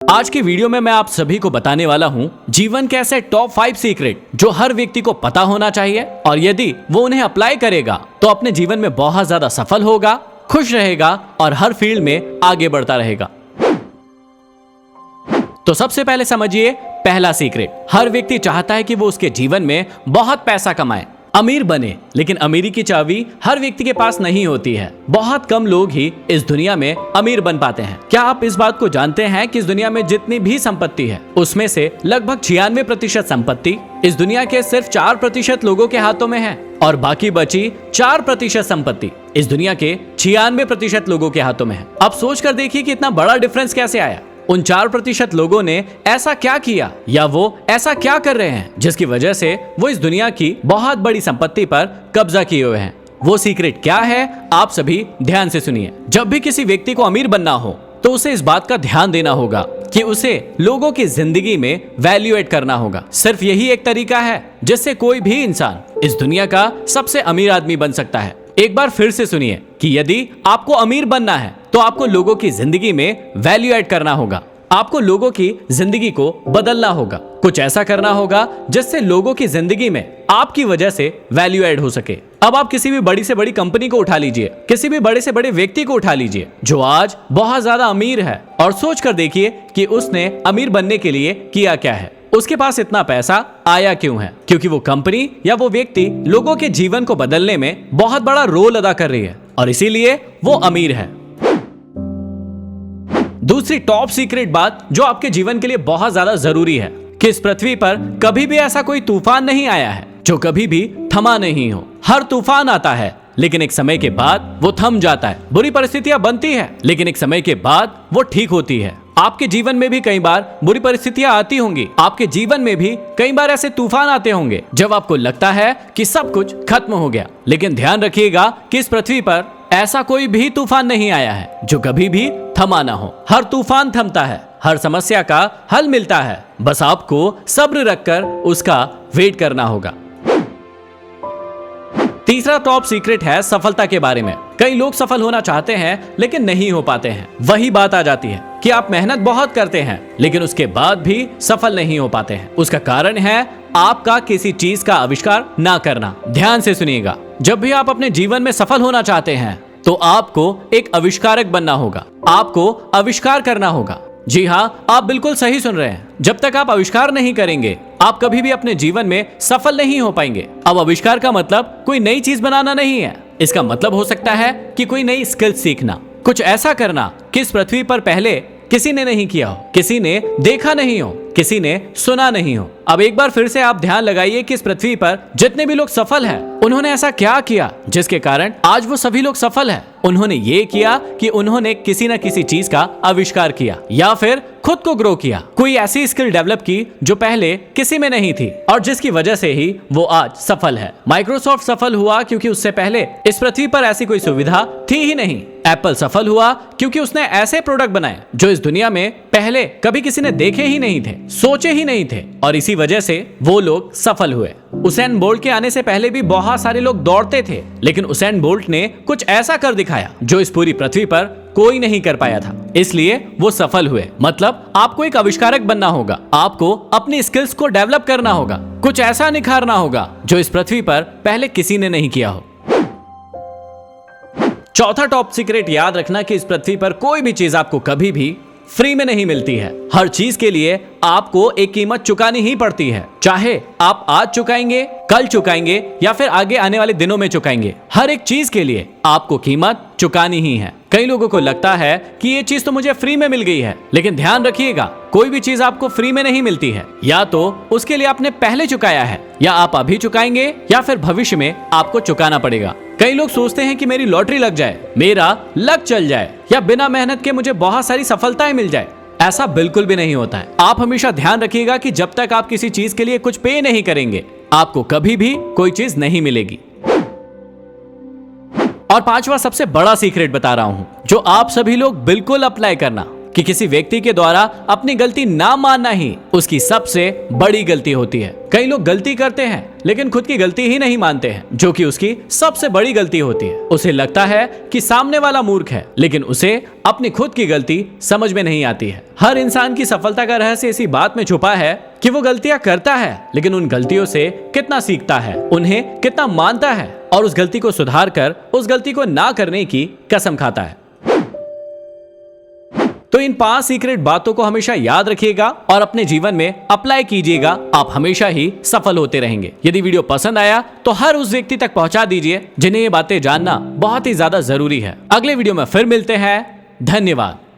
आज की वीडियो में मैं आप सभी को बताने वाला हूँ जीवन के ऐसे टॉप 5 सीक्रेट जो हर व्यक्ति को पता होना चाहिए और यदि वो उन्हें अप्लाई करेगा तो अपने जीवन में बहुत ज्यादा सफल होगा, खुश रहेगा और हर फील्ड में आगे बढ़ता रहेगा। तो सबसे पहले समझिए पहला सीक्रेट। हर व्यक्ति चाहता है कि वो उसके जीवन में बहुत पैसा कमाए, अमीर बने, लेकिन अमीरी की चाबी हर व्यक्ति के पास नहीं होती है। बहुत कम लोग ही इस दुनिया में अमीर बन पाते हैं। क्या आप इस बात को जानते हैं कि इस दुनिया में जितनी भी संपत्ति है उसमें से लगभग 96% संपत्ति इस दुनिया के सिर्फ 4% लोगों के हाथों में है और बाकी बची 4% संपत्ति इस दुनिया के 96% लोगों के हाथों में है। अब सोच कर देखिए कि इतना बड़ा डिफरेंस कैसे आया। उन 4% लोगों ने ऐसा क्या किया या वो ऐसा क्या कर रहे हैं जिसकी वजह से वो इस दुनिया की बहुत बड़ी संपत्ति पर कब्जा किए हुए हैं। वो सीक्रेट क्या है, आप सभी ध्यान से सुनिए। जब भी किसी व्यक्ति को अमीर बनना हो तो उसे इस बात का ध्यान देना होगा कि उसे लोगों की जिंदगी में वैल्यू एड करना होगा। सिर्फ यही एक तरीका है जिससे कोई भी इंसान इस दुनिया का सबसे अमीर आदमी बन सकता है। एक बार फिर से सुनिए कि यदि आपको अमीर बनना है तो आपको लोगों की जिंदगी में वैल्यू ऐड करना होगा। आपको लोगों की जिंदगी को बदलना होगा, कुछ ऐसा करना होगा जिससे लोगों की जिंदगी में आपकी वजह से वैल्यू ऐड हो सके। अब आप किसी भी बड़ी से बड़ी कंपनी को उठा लीजिए, किसी भी बड़े से बड़े व्यक्ति को उठा लीजिए जो आज बहुत ज्यादा अमीर है और सोच कर देखिए कि उसने अमीर बनने के लिए किया क्या है। उसके पास इतना पैसा आया क्यों है? क्योंकि वो कंपनी या वो व्यक्ति लोगों के जीवन को बदलने में बहुत बड़ा रोल अदा कर रही है और इसीलिए वो अमीर है। दूसरी टॉप सीक्रेट बात जो आपके जीवन के लिए बहुत ज्यादा जरूरी है कि इस पृथ्वी पर कभी भी ऐसा कोई तूफान नहीं आया है जो कभी भी थमा नहीं हो। हर तूफान आता है लेकिन एक समय के बाद वो थम जाता है। बुरी परिस्थितियां बनती है लेकिन एक समय के बाद वो ठीक होती है। आपके जीवन में भी कई बार बुरी परिस्थितियां आती होंगी। आपके जीवन में भी कई बार ऐसे तूफान आते होंगे जब आपको लगता है कि सब कुछ खत्म हो गया। लेकिन ध्यान रखिएगा कि इस पृथ्वी पर ऐसा कोई भी तूफान नहीं आया है जो कभी भी थमा ना हो। हर तूफान थमता है, हर समस्या का हल मिलता है, बस आपको सब्र रखकर उसका वेट करना होगा। तीसरा टॉप सीक्रेट है सफलता के बारे में। कई लोग सफल होना चाहते हैं लेकिन नहीं हो पाते हैं। वही बात आ जाती है कि आप मेहनत बहुत करते हैं लेकिन उसके बाद भी सफल नहीं हो पाते हैं। उसका कारण है आपका किसी चीज का आविष्कार ना करना। ध्यान से सुनिएगा, जब भी आप अपने जीवन में सफल होना चाहते हैं तो आपको एक आविष्कारक बनना होगा, आपको आविष्कार करना होगा। जी हाँ, आप बिल्कुल सही सुन रहे हैं। जब तक आप आविष्कार नहीं करेंगे आप कभी भी अपने जीवन में सफल नहीं हो पाएंगे। अब आविष्कार का मतलब कोई नई चीज बनाना नहीं है। इसका मतलब हो सकता है कि कोई नई स्किल सीखना, कुछ ऐसा करना कि इस पृथ्वी पर पहले किसी ने नहीं किया हो, किसी ने देखा नहीं हो, किसी ने सुना नहीं हो। अब एक बार फिर से आप ध्यान लगाइए कि इस पृथ्वी पर जितने भी लोग सफल हैं उन्होंने ऐसा क्या किया जिसके कारण आज वो सभी लोग सफल हैं। उन्होंने ये किया कि उन्होंने किसी न किसी चीज का आविष्कार किया या फिर खुद को ग्रो किया, कोई ऐसी स्किल डेवलप की जो पहले किसी में नहीं थी और जिसकी वजह से ही वो आज सफल है। माइक्रोसॉफ्ट सफल हुआ क्योंकि उससे पहले इस पृथ्वी पर ऐसी कोई सुविधा थी ही नहीं। एप्पल सफल हुआ क्योंकि उसने ऐसे प्रोडक्ट बनाए जो इस दुनिया में पहले कभी किसी ने देखे ही नहीं थे, सोचे ही नहीं थे और इसी वजह से वो लोग सफल हुए। उसेन बोल्ट के आने से पहले भी बहुत सारे लोग दौड़ते थे लेकिन उसेन बोल्ट ने कुछ ऐसा कर दिखाया जो इस पूरी पृथ्वी पर कोई नहीं कर पाया था, इसलिए वो सफल हुए। मतलब आपको एक आविष्कारक बनना होगा, आपको अपनी स्किल्स को डेवलप करना होगा, कुछ ऐसा निखारना होगा जो इस पृथ्वी पर पहले किसी ने नहीं किया हो। चौथा टॉप सीक्रेट याद रखना कि इस पृथ्वी पर कोई भी चीज आपको कभी भी फ्री में नहीं मिलती है। हर चीज के लिए आपको एक कीमत चुकानी ही पड़ती है, चाहे आप आज चुकाएंगे, कल चुकाएंगे या फिर आगे आने वाले दिनों में चुकाएंगे। हर एक चीज के लिए आपको कीमत चुकानी ही है। कई लोगों को लगता है कि ये चीज तो मुझे फ्री में मिल गई है, लेकिन ध्यान रखिएगा कोई भी चीज आपको फ्री में नहीं मिलती है। या तो उसके लिए आपने पहले चुकाया है या आप अभी चुकाएंगे या फिर भविष्य में आपको चुकाना पड़ेगा। कई लोग सोचते हैं कि मेरी लॉटरी लग जाए, मेरा लक चल जाए या बिना मेहनत के मुझे बहुत सारी सफलताएं मिल जाए। ऐसा बिल्कुल भी नहीं होता है। आप हमेशा ध्यान रखिएगा कि जब तक आप किसी चीज के लिए कुछ पे नहीं करेंगे आपको कभी भी कोई चीज नहीं मिलेगी। और पांचवा सबसे बड़ा सीक्रेट बता रहा हूं जो आप सभी लोग बिल्कुल अप्लाई करना। कि किसी व्यक्ति के द्वारा अपनी गलती ना मानना ही उसकी सबसे बड़ी गलती होती है। कई लोग गलती करते हैं लेकिन खुद की गलती ही नहीं मानते हैं, जो कि उसकी सबसे बड़ी गलती होती है। उसे लगता है कि सामने वाला मूर्ख है, लेकिन उसे अपनी खुद की गलती समझ में नहीं आती है। हर इंसान की सफलता का रहस्य इसी बात में छुपा है कि वो गलतियां करता है, लेकिन उन गलतियों से कितना सीखता है, उन्हें कितना मानता है और उस गलती को सुधार कर उस गलती को ना करने की कसम खाता है। तो इन 5 सीक्रेट बातों को हमेशा याद रखिएगा और अपने जीवन में अप्लाई कीजिएगा। आप हमेशा ही सफल होते रहेंगे। यदि वीडियो पसंद आया तो हर उस व्यक्ति तक पहुंचा दीजिए जिन्हें ये बातें जानना बहुत ही ज्यादा जरूरी है। अगले वीडियो में फिर मिलते हैं। धन्यवाद।